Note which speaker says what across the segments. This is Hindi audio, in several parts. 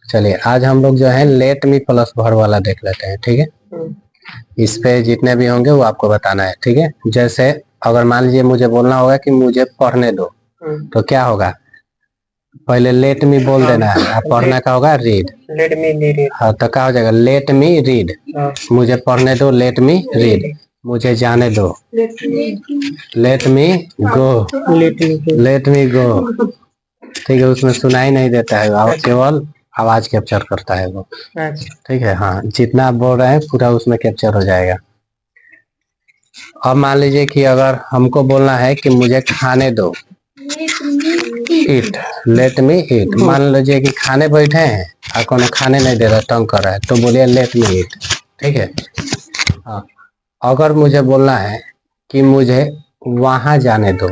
Speaker 1: चलिए आज हम लोग जो है लेट मी प्लस भर वाला देख लेते हैं, ठीक है। इस पे जितने भी होंगे वो आपको बताना है, ठीक है। जैसे अगर मान लीजिए मुझे बोलना होगा कि मुझे पढ़ने दो, तो क्या होगा, पहले लेट मी बोल देना है, आप पढ़ना का होगा रीड।
Speaker 2: Let me read.
Speaker 1: हाँ तो क्या हो जाएगा, लेट मी रीड, मुझे पढ़ने दो, लेट मी रीड, मुझे जाने दो, लेट मी गो, लेट मी गो, ठीक है। उसमें सुनाई नहीं देता है, केवल आवाज कैप्चर करता है वो, ठीक है। हाँ जितना आप बोल रहे हैं पूरा उसमें कैप्चर हो जाएगा। अब मान लीजिए कि अगर हमको बोलना है कि मुझे खाने दो, ईट, लेट मी ईट, मान लीजिए कि खाने बैठे हैं और कोनो खाने नहीं दे रहा, तंग कर रहा है, तो बोलिए लेट मी ईट, ठीक है। हाँ अगर मुझे बोलना है कि मुझे वहां जाने दो,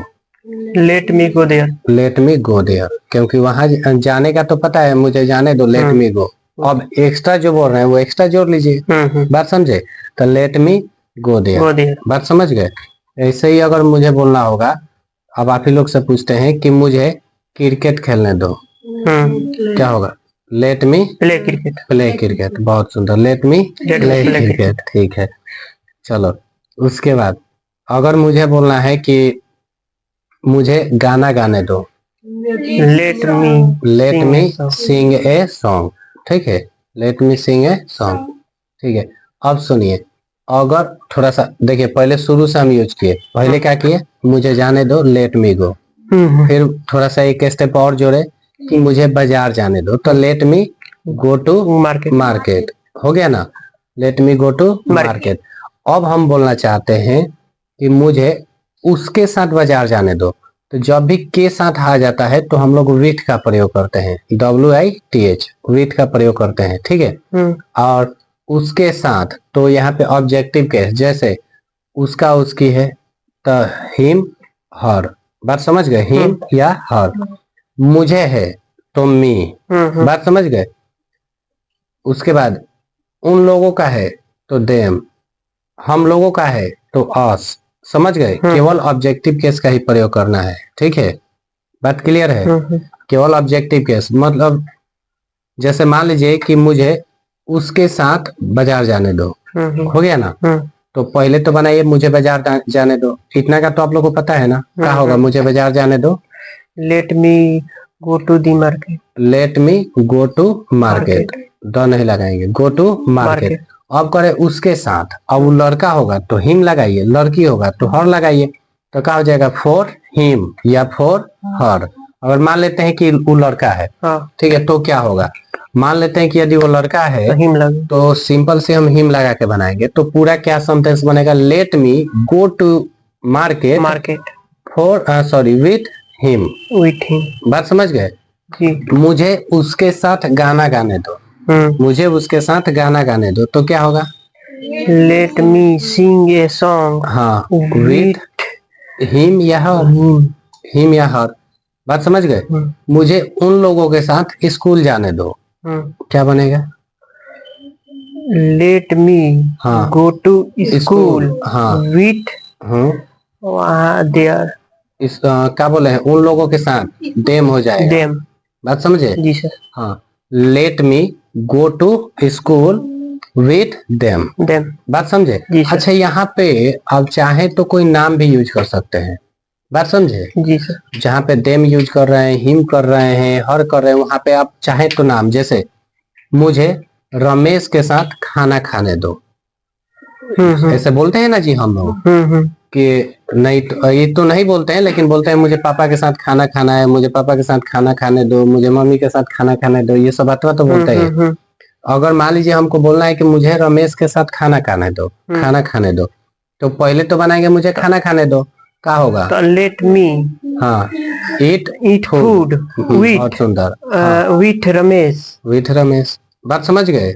Speaker 2: let me go there,
Speaker 1: let me go there, क्योंकि वहां जाने का तो पता है, मुझे जाने दो, लेट मी गो। अब एक्स्ट्रा जो बोल रहे हैं वो एक्स्ट्रा जोड़ लीजिए, बात समझे, तो लेट मी गो देयर, बात समझ गए। ऐसे ही अगर मुझे बोलना होगा, अब आप ही लोग से पूछते हैं कि मुझे क्रिकेट खेलने दो, क्या होगा, लेट मी
Speaker 2: प्ले क्रिकेट,
Speaker 1: प्ले क्रिकेट, बहुत सुंदर, लेट मी प्ले क्रिकेट, ठीक है। चलो उसके बाद अगर मुझे बोलना है कि मुझे गाना गाने दो, let me sing a song, ठीक है, late me sing a song, ठीक है। अब सुनिए, अगर थोड़ा सा देखिए, पहले शुरू से हम यूज किए, पहले क्या किए, मुझे जाने दो, लेट मी गो, फिर थोड़ा सा एक स्टेप और जोड़े कि मुझे बाजार जाने दो, तो let me go to market, market हो गया ना, let me go to market. अब हम बोलना चाहते हैं कि मुझे उसके साथ बाजार जाने दो, तो जब भी के साथ आ जाता है तो हम लोग विथ का प्रयोग करते हैं, WITH, विथ का प्रयोग करते हैं, ठीक है। और उसके साथ तो यहाँ पे ऑब्जेक्टिव केस, जैसे उसका उसकी है तो हिम हर, बात समझ गए, हिम या हर। मुझे है तो मी, बात समझ गए। उसके बाद उन लोगों का है तो देम, हम लोगों का है तो अस, समझ गए। केवल ऑब्जेक्टिव केस का ही प्रयोग करना है, ठीक है, बात क्लियर है। केवल ऑब्जेक्टिव केस मतलब जैसे मान लीजिए कि मुझे उसके साथ बाजार जाने दो, हो गया ना, तो पहले तो बनाइए मुझे बाजार जाने दो, इतना का तो आप लोग को पता है ना, क्या होगा, मुझे बाजार जाने दो,
Speaker 2: let me go to the market,
Speaker 1: let me go to market, the नहीं लगाएंगे, गो टू मार्केट। अब करे उसके साथ, अब वो लड़का होगा तो हिम लगाइए, लड़की होगा तो हर लगाइए, तो क्या हो जाएगा, फॉर हिम या फॉर हर। अगर मान लेते हैं कि वो लड़का है, ठीक है, तो क्या होगा, मान लेते हैं कि यदि वो लड़का है
Speaker 2: तो हिम लगे,
Speaker 1: तो सिंपल से हम हिम लगा के बनाएंगे, तो पूरा क्या सेंटेंस बनेगा, let me go to market,
Speaker 2: market
Speaker 1: for sorry with him, बात समझ गए। मुझे उसके साथ गाना गाने दो, मुझे उसके साथ गाना गाने दो, तो क्या होगा,
Speaker 2: let me sing a song,
Speaker 1: हाँ विथ हिम या हर, हिम या हर, बात समझ गए। मुझे उन लोगों के साथ स्कूल जाने दो, क्या बनेगा,
Speaker 2: let me go to school,
Speaker 1: हाँ
Speaker 2: विथ देयर,
Speaker 1: इस क्या बोले हैं, उन लोगों के साथ देम हो जाएगा, देम, बात समझे
Speaker 2: जी सर।
Speaker 1: हाँ, let me go to school with them, बात समझे। अच्छा यहाँ पे आप चाहे तो कोई नाम भी यूज कर सकते हैं, बात समझे
Speaker 2: जी सर।
Speaker 1: जहाँ पे देम यूज कर रहे हैं, हिम कर रहे हैं, हर कर रहे हैं, वहां पे आप चाहे तो नाम, जैसे मुझे रमेश के साथ खाना खाने दो, ऐसे बोलते हैं ना जी हम लोग, कि नहीं तो ये तो नहीं बोलते हैं, लेकिन बोलते हैं मुझे पापा के साथ खाना खाना है, मुझे पापा के साथ खाना खाने दो, मुझे मम्मी के साथ खाना खाने दो, ये सब बात तो बोलते हैं। अगर मान लीजिए हमको बोलना है कि मुझे रमेश के साथ खाना खाने दो, खाना खाने दो, तो पहले तो बनाएंगे मुझे खाना खाने दो, क्या होगा,
Speaker 2: तो लेट मी,
Speaker 1: हाँ
Speaker 2: ईट फूड
Speaker 1: बहुत सुंदर,
Speaker 2: विथ रमेश,
Speaker 1: विथ रमेश, बात समझ गए,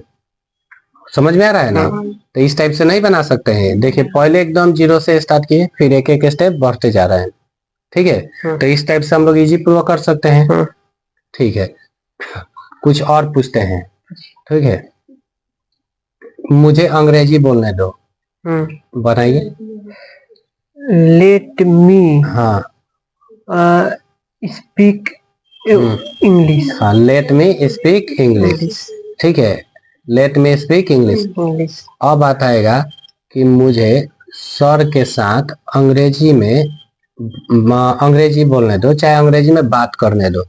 Speaker 1: समझ में आ रहा है ना। तो इस टाइप से नहीं बना सकते हैं, देखिए पहले एकदम जीरो से स्टार्ट किए, फिर एक एक स्टेप बढ़ते जा रहे हैं, ठीक है। तो इस टाइप से हम लोग इजी पूर्वक कर सकते हैं, ठीक है। कुछ और पूछते हैं, ठीक है, मुझे अंग्रेजी बोलने दो, बनाइए,
Speaker 2: लेट मी
Speaker 1: हाँ
Speaker 2: स्पीक इंग्लिश
Speaker 1: हाँ, let me speak English.
Speaker 2: English
Speaker 1: ठीक है, let me speak English.
Speaker 2: English
Speaker 1: अब बात आएगा कि मुझे सर के साथ अंग्रेजी बोलने दो, चाहे अंग्रेजी में बात करने दो।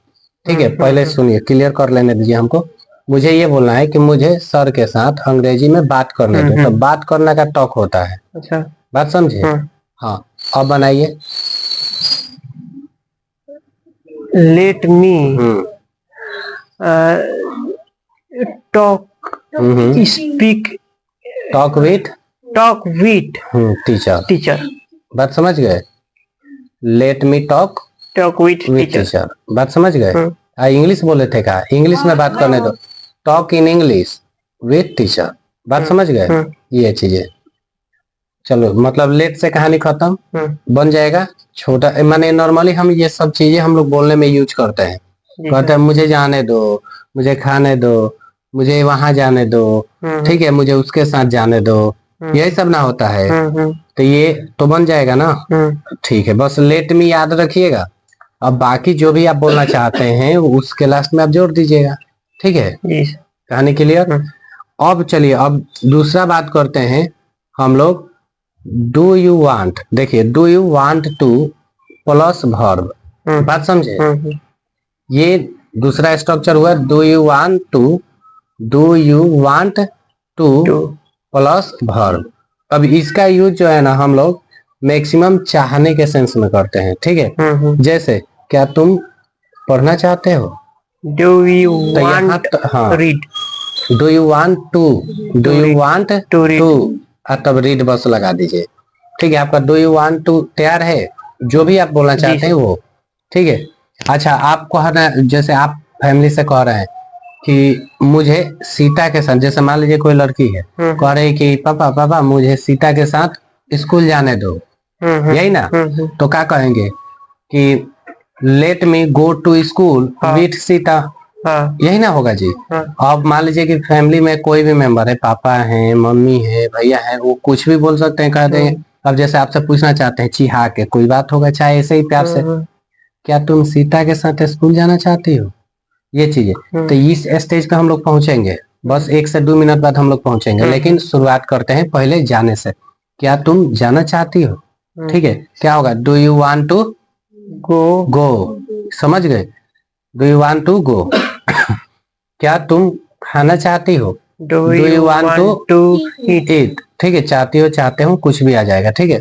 Speaker 1: ठीक है, पहले सुनिए, क्लियर कर लेने दीजिए हमको। मुझे ये बोलना है कि मुझे सर के साथ अंग्रेजी में बात करने दो। तो बात करने का टॉक होता है,
Speaker 2: अच्छा
Speaker 1: बात समझे? हाँ, अब बनाइए।
Speaker 2: Let me talk speak
Speaker 1: talk with teacher.
Speaker 2: Teacher
Speaker 1: बात समझ गए? Let me talk
Speaker 2: with
Speaker 1: with teacher, बात समझ गए? इंग्लिश बोले थे का, इंग्लिश में बात करने दो। Talk in English with teacher, बात समझ गए? ये चीजें, चलो, मतलब लेट से कहानी खत्म, बन जाएगा छोटा। माने नॉर्मली हम ये सब चीजें हम लोग बोलने में यूज करते हैं। कहते हैं मुझे जाने दो, मुझे खाने दो, मुझे वहां जाने दो, ठीक है, मुझे उसके साथ जाने दो, यही सब ना होता है। तो ये तो बन जाएगा ना। ठीक है, बस लेट मी याद रखिएगा। अब बाकी जो भी आप बोलना चाहते हैं उसके लास्ट में आप जोड़ दीजिएगा। ठीक है, कहानी क्लियर? अब चलिए, अब दूसरा बात करते हैं हम लोग। डू यू वांट, देखिए, do you want two plus verb, बात समझे? ये दूसरा स्ट्रक्चर हुआ, do you want two plus verb. अब इसका यूज जो है ना हम लोग मैक्सिमम चाहने के सेंस में करते हैं। ठीक है, जैसे क्या तुम पढ़ना चाहते हो?
Speaker 2: डू यू
Speaker 1: तो यहाँ
Speaker 2: वांट
Speaker 1: हाँ,
Speaker 2: read
Speaker 1: do you want to तब रीड बस लगा दीजिए। ठीक है, आपका डू यू वांट टू तैयार है, जो भी आप बोलना चाहते हैं वो। ठीक है, अच्छा, आप कह रहे हैं, जैसे आप फैमिली से कह रहे हैं कि मुझे सीता के साथ, जैसे मान लीजिए कोई लड़की है, कह रही है कि पापा पापा मुझे सीता के साथ स्कूल जाने दो, यही ना? तो क्या कहेंगे कि let me go to school with Sita, यही ना होगा जी? अब मान लीजिए कि फैमिली में कोई भी मेंबर है, पापा है, मम्मी है, भैया है, वो कुछ भी बोल सकते हैं, कह देंगे। अब जैसे आपसे पूछना चाहते हैं चिढ़ा के, कोई बात होगा, चाहे ऐसे ही प्यार से, क्या तुम सीता के साथ स्कूल जाना चाहती हो? ये चीजें, तो इस स्टेज पे हम लोग पहुंचेंगे, बस 1 से 2 मिनट बाद हम लोग पहुंचेंगे। लेकिन शुरुआत करते हैं पहले जाने से। क्या तुम जाना चाहती हो? ठीक है, क्या होगा? Do you want to go, समझ गए? Do you want to go. क्या तुम खाना चाहती हो?
Speaker 2: Do you want to
Speaker 1: eat. ठीक है, चाहती हो, चाहते हो, कुछ भी आ जाएगा। ठीक है,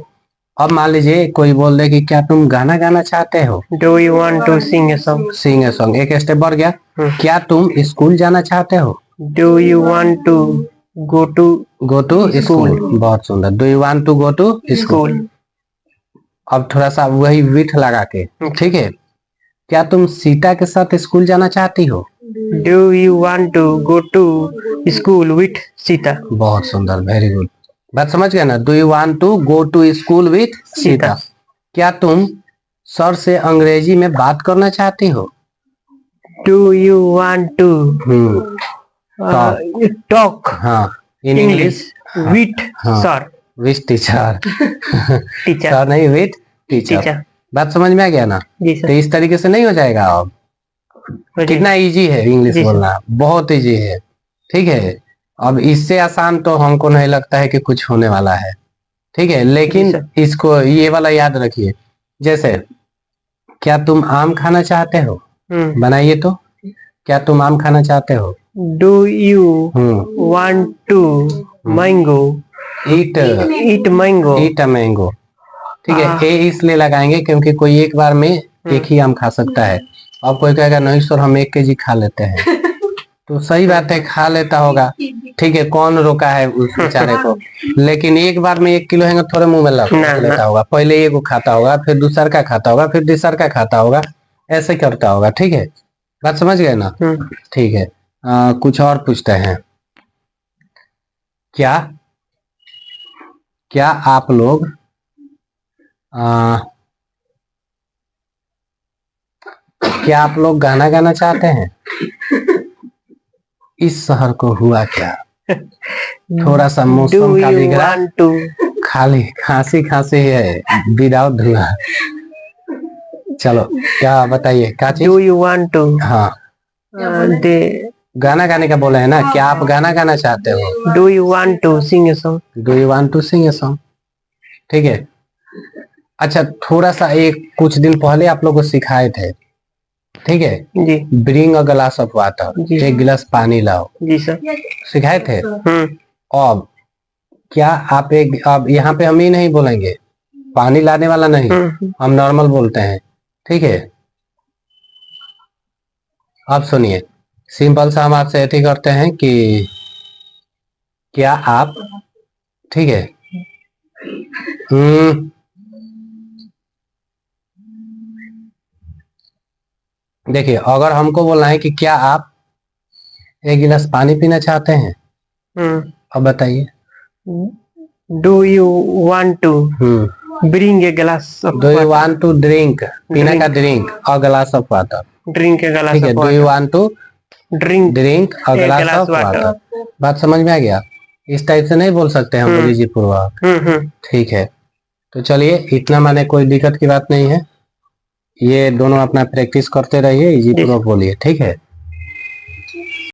Speaker 1: अब मान लीजिए कोई बोल दे कि क्या तुम गाना गाना चाहते हो?
Speaker 2: Do you want to sing a song
Speaker 1: sing a song, एक स्टेप बढ़ गया। क्या तुम स्कूल जाना चाहते हो?
Speaker 2: Do you want to go to
Speaker 1: school, बहुत सुंदर। Do you want to go to school. अब थोड़ा सा वही विथ लगा के, ठीक है, क्या तुम सीता के साथ स्कूल जाना चाहती हो?
Speaker 2: Do you want to go to school with Sita.
Speaker 1: बहुत सुंदर, वेरी गुड, बात समझ गए ना? Do you want to go to school with Sita. क्या तुम सर से अंग्रेजी में बात करना चाहती हो?
Speaker 2: Do you want to talk
Speaker 1: हाँ in English
Speaker 2: with sir,
Speaker 1: with teacher.
Speaker 2: Teacher
Speaker 1: sir नहीं, विथ टीचर। बात समझ में आ गया ना?
Speaker 2: जी सर।
Speaker 1: तो इस तरीके से नहीं हो जाएगा? अब कितना इजी है इंग्लिश बोलना, बहुत इजी है। ठीक है, अब इससे आसान तो हमको नहीं लगता है कि कुछ होने वाला है। ठीक है, लेकिन इसको ये वाला याद रखिए। जैसे क्या तुम आम खाना चाहते हो? बनाइए तो, क्या तुम आम खाना चाहते हो?
Speaker 2: Do you want to mango eat mango,
Speaker 1: eat a mango. ठीक है, ए इसलिए लगाएंगे क्योंकि कोई एक बार में एक ही आम खा सकता है। अब कोई कहेगा नहीं सर हम 1 केजी खा लेते हैं, तो सही बात है, खा लेता होगा। ठीक है, कौन रोका है उस बेचारे को? लेकिन एक बार में 1 किलो है थोड़े मुंह में लग लेता होगा, पहले एक खाता होगा, फिर दूसर का खाता होगा, फिर तीसर का खाता होगा, ऐसे करता होगा। ठीक है, बात समझ गए ना? ठीक है, कुछ और पूछते हैं। क्या क्या आप लोग क्या आप लोग गाना गाना चाहते हैं? इस शहर को हुआ क्या? थोड़ा सा मौसम का बिगड़ा, खाली खांसी खांसी है विदाउट धुआं। चलो क्या बताइए क्या चीज?
Speaker 2: Do you want to?
Speaker 1: हाँ,
Speaker 2: They.
Speaker 1: गाना गाने का बोला है ना, क्या आप गाना गाना चाहते हो?
Speaker 2: Do you want to sing a song?
Speaker 1: Do you want to sing a song? ठीक है। अच्छा, थोड़ा सा एक कुछ दिन पहले आप लोगों को सिखाए थे, ठीक है,
Speaker 2: जी
Speaker 1: bring a glass of water,
Speaker 2: जी।
Speaker 1: एक गिलास पानी लाओ,
Speaker 2: जी सर।
Speaker 1: सिखाए थे। अब क्या आप एक, अब यहाँ पे हम ही नहीं बोलेंगे, पानी लाने वाला नहीं, हम नॉर्मल बोलते हैं, ठीक है। अब सुनिए, सिंपल सा हम आपसे ऐसे करते हैं कि क्या आप, ठीक है, देखिए अगर हमको बोलना है कि क्या आप एक गिलास पानी पीना चाहते हैं, अब बताइए।
Speaker 2: Do you want to bring a glass of
Speaker 1: do you
Speaker 2: water?
Speaker 1: Want to drink, पीने का drink, a glass of water,
Speaker 2: Drink a glass
Speaker 1: ठीक है।
Speaker 2: of
Speaker 1: do you
Speaker 2: water.
Speaker 1: Want to
Speaker 2: Drink
Speaker 1: drink a
Speaker 2: a
Speaker 1: glass
Speaker 2: glass
Speaker 1: of
Speaker 2: water.
Speaker 1: Water. बात समझ में आ गया? इस टाइप से नहीं बोल सकते हम इजी पूर्वक, ठीक है। तो चलिए, इतना माने कोई दिक्कत की बात नहीं है, ये दोनों अपना प्रैक्टिस करते रहिए, इजी पूर्वक बोलिए, ठीक है।